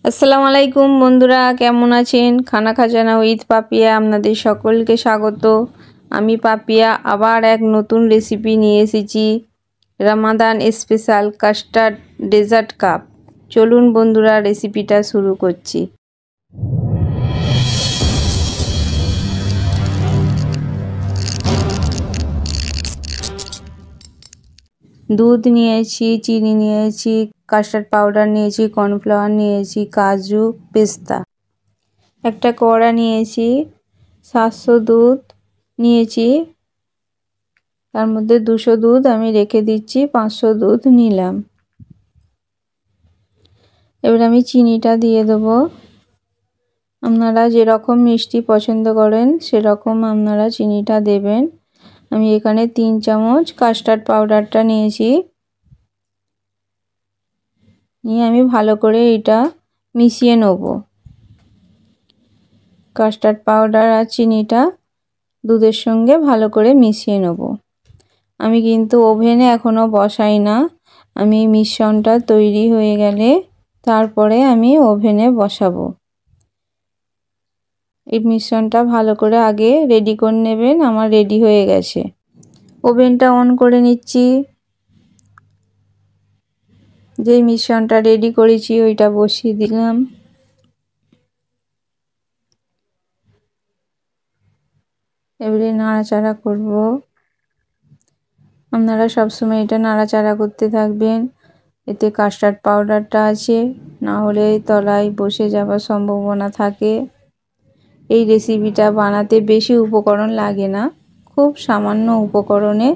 আসসালামু আলাইকুম বন্ধুরা, কেমন আছেন? খানা খাজানা উইথ পাপিয়া আপনাদের সকলকে স্বাগত। আমি পাপিয়া আবার এক নতুন রেসিপি নিয়ে এসেছি, রমাদান স্পেশাল কাস্টার্ড ডেজার্ট কাপ। চলুন বন্ধুরা, রেসিপিটা শুরু করছি। দুধ নিয়েছি, চিনি নিয়েছি, কাস্টার্ড পাউডার নিয়েছি, কর্নফ্লাওয়ার নিয়েছি, কাজু, পেস্তা। একটা কড়া নিয়েছি, 700 দুধ নিয়েছি, তার মধ্যে 200 দুধ আমি রেখে দিচ্ছি, 500 দুধ নিলাম। এবার আমি চিনিটা দিয়ে দেবো। আপনারা যেরকম মিষ্টি পছন্দ করেন সেরকম আপনারা চিনিটা দেবেন। আমি এখানে 3 চামচ কাস্টার্ড পাউডারটা নিয়েছি, নিয়ে আমি ভালো করে এটা মিশিয়ে নেব। কাস্টার্ড পাউডার আর চিনিটা দুধের সঙ্গে ভালো করে মিশিয়ে নেব। আমি কিন্তু ওভেনে এখনো বসাই না, আমি মিশ্রণটা তৈরি হয়ে গেলে তারপরে আমি ওভেনে বসাবো। এই মিশ্রণটা ভালো করে আগে রেডি করে নেবেন। আমার রেডি হয়ে গেছে। ওভেনটা অন করে নিচ্ছি। যে মিশ্রণটা রেডি করেছি ওইটা বসিয়ে দিলাম। এবারে নাড়াচাড়া করব। আপনারা সবসময় এটা নাড়াচাড়া করতে থাকবেন, এতে কাস্টার্ড পাউডারটা আছে, না হলে তলায় বসে যাওয়ার সম্ভাবনা থাকে। এই রেসিপিটা বানাতে বেশি উপকরণ লাগে না, খুব সামান্য উপকরণে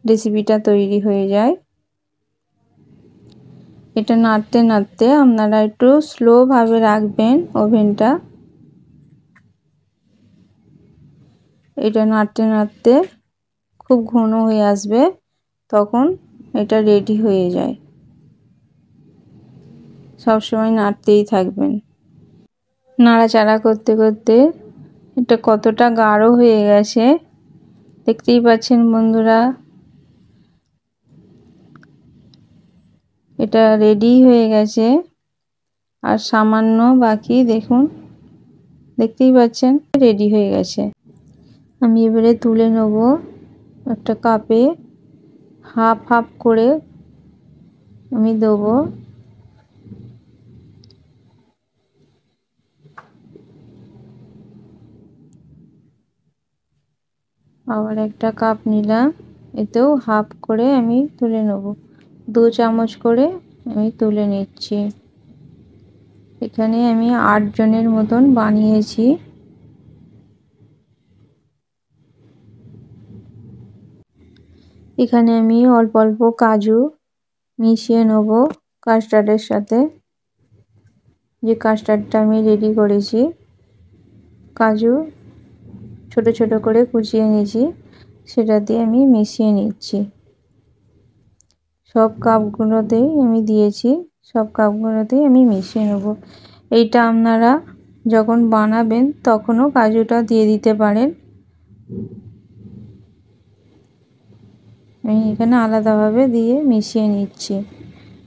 রেসিপিটা তৈরি হয়ে যায়। এটা নাড়তে নাড়তে আপনারা একটু স্লোভাবে রাখবেন ওভেনটা। এটা নাড়তে নাড়তে খুব ঘন হয়ে আসবে, তখন এটা রেডি হয়ে যায়। সব সময় নাড়তেই থাকবেন। নাড়াচাড়া করতে করতে এটা কতটা গাঢ় হয়ে গেছে দেখতেই পাচ্ছেন বন্ধুরা। এটা রেডি হয়ে গেছে, আর সামান্য বাকি, দেখুন, দেখতেই পাচ্ছেন রেডি হয়ে গেছে। আমি এবারে তুলে নেব একটা কাপে। হাফ হাফ করে আমি দেবো। আবার একটা কাপ নিলাম, এতেও হাফ করে আমি তুলে নেব। 2 চামচ করে আমি তুলে নিচ্ছি। এখানে আমি 8 জনের মতন বানিয়েছি। এখানে আমি অল্প অল্প কাজু মিশিয়ে নেব কাস্টার্ডের সাথে। যে কাস্টার্ডটা আমি রেডি করেছি, কাজু ছোট ছোট করে কুচিয়ে নিয়েছি, সেটা দিয়ে আমি মিশিয়ে নিচ্ছি। সব কাপগুলোতেই আমি দিয়েছি, সব কাপগুলোতেই আমি মিশিয়ে নেব। এইটা আপনারা যখন বানাবেন তখনও কাজুটা দিয়ে দিতে পারেন। আমি এখানে আলাদাভাবে দিয়ে মিশিয়ে নিচ্ছি।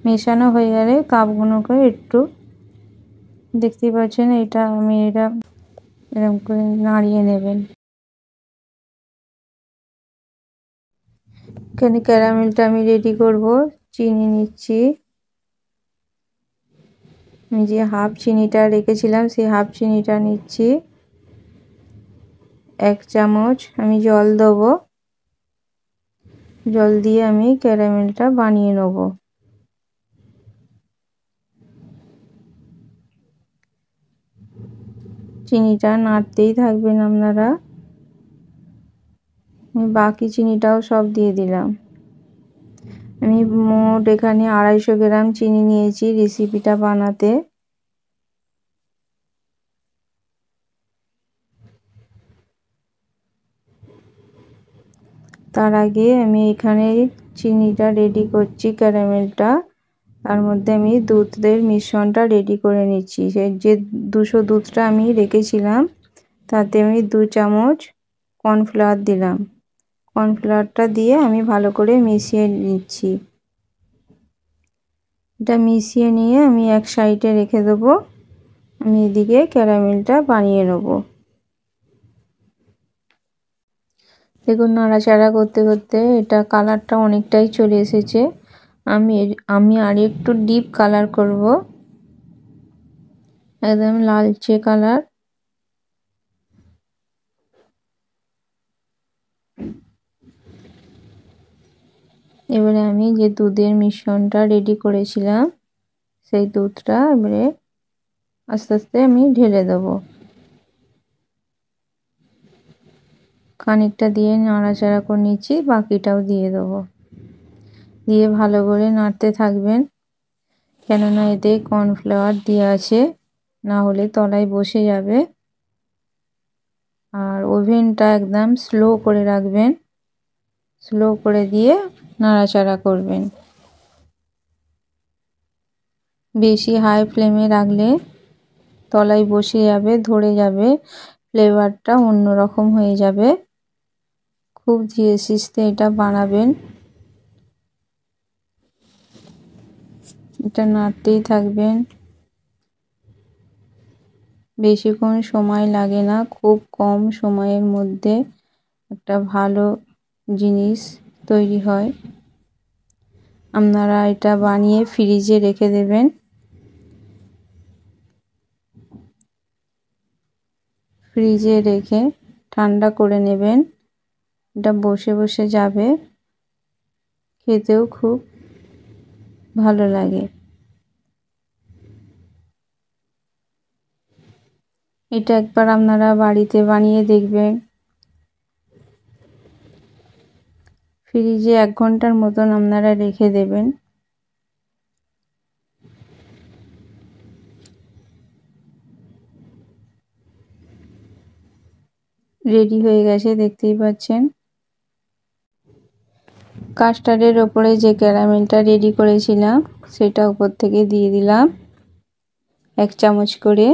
মেশানো হয়ে গেলে কাপগুলোকে একটু, দেখতেই পাচ্ছেন, এটা আমি এরকম করে নাড়িয়ে নেবেন। এখানে ক্যারামেলটা আমি রেডি করব। চিনি নিচ্ছি, আমি যে হাফ চিনিটা রেখেছিলাম সেই হাফ চিনিটা নিচ্ছি। 1 চামচ আমি জল দেবো। জল দিয়ে আমি ক্যারামেলটা বানিয়ে নেব। চিনিটা নাড়তেই থাকবেন আপনারা। আমি বাকি চিনিটাও সব দিয়ে দিলাম। আমি মোট এখানে 250 গ্রাম চিনি নিয়েছি রেসিপিটা বানাতে। তার আগে আমি এখানে চিনিটা রেডি করছি, ক্যারামেলটা। তার মধ্যে আমি দুধের মিশ্রণটা রেডি করে নিচ্ছি। সেই যে 200 দুধটা আমি রেখেছিলাম, তাতে আমি 2 চামচ কর্নফ্লাওয়ার দিলাম। কর্নফ্লাওয়ারটা দিয়ে আমি ভালো করে মিশিয়ে নিচ্ছি। এটা মিশিয়ে নিয়ে আমি এক সাইডে রেখে দেবো। আমি এদিকে ক্যারামেলটা বানিয়ে নেব। দেখুন নাড়াচাড়া করতে করতে এটা কালারটা অনেকটাই চলে এসেছে। আমি আর একটু ডিপ কালার করব, একদম লালচে কালার। এবারে আমি যে দুধের মিশ্রণটা রেডি করেছিলাম সেই দুধটা এবারে আস্তে আস্তে আমি ঢেলে দেবো। খানিকটা দিয়ে নাড়াচাড়া করে নিচ্ছি, বাকিটাও দিয়ে দেবো। দিয়ে ভালো করে নাড়তে থাকবেন, কেননা এতে কর্নফ্লাওয়ার দেওয়া আছে, না হলে তলায় বসে যাবে। আর ওভেনটা একদম স্লো করে রাখবেন, স্লো করে দিয়ে নাড়াচাড়া করবেন। বেশি হাই ফ্লেমে রাখলে তলায় বসে যাবে, ধরে যাবে, ফ্লেভারটা অন্যরকম হয়ে যাবে। খুব ধীরে সুস্থে এটা বানাবেন। এটা নাড়তেই থাকবেন, বেশিক্ষণ সময় লাগে না, খুব কম সময়ের মধ্যে একটা ভালো জিনিস তৈরি হয়। আপনারা এটা বানিয়ে ফ্রিজে রেখে দেবেন। ফ্রিজে রেখে ঠান্ডা করে নেবেন, এটা বসে বসে যাবে, খেতেও খুব ভালো লাগে। এটা একবার আপনারা বাড়িতে বানিয়ে দেখবেন। ফ্রিজে 1 ঘন্টার মতন আপনারা রেখে দেবেন। রেডি হয়ে গেছে, দেখতেই পাচ্ছেন। কাস্টার্ডের ওপরে যে ক্যারামেলটা রেডি করেছিলাম সেটা উপর থেকে দিয়ে দিলাম 1 চামচ করে।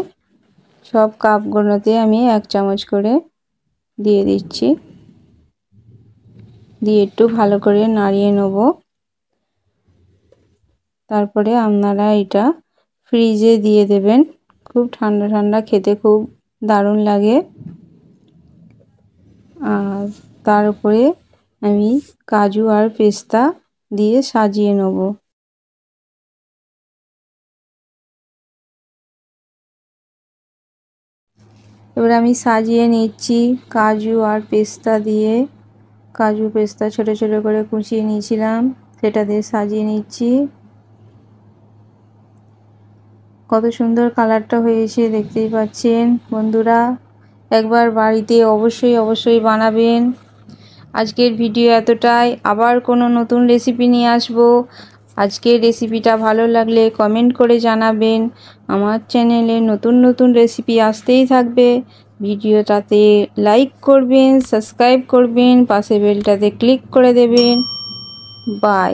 সব কাপগুলোতে আমি 1 চামচ করে দিয়ে দিচ্ছি। দিয়ে একটু ভালো করে নাড়িয়ে নেব। তারপরে আপনারা এটা ফ্রিজে দিয়ে দেবেন। খুব ঠান্ডা ঠান্ডা খেতে খুব দারুণ লাগে। আর তার উপরে আমি কাজু আর পেস্তা দিয়ে সাজিয়ে নেব। এবার আমি সাজিয়ে নিচ্ছি কাজু আর পেস্তা দিয়ে। কাজু পেস্তা ছোট ছোট করে কুচিয়ে নিয়েছিলাম, সেটা দিয়ে সাজিয়ে নিচ্ছি। কত সুন্দর কালারটা হয়েছে দেখতেই পাচ্ছেন। বন্ধুরা একবার বাড়িতে অবশ্যই বানাবেন। আজকের ভিডিও এতটাই, আবার কোনো নতুন রেসিপি নিয়ে আসবো। আজকের রেসিপিটা ভালো লাগলে কমেন্ট করে জানাবেন। আমার চ্যানেলে নতুন নতুন রেসিপি আসতেই থাকবে। ভিডিওটাতে লাইক করবেন, সাবস্ক্রাইব করবেন, পাশে বেলটাতে ক্লিক করে দেবেন। বাই।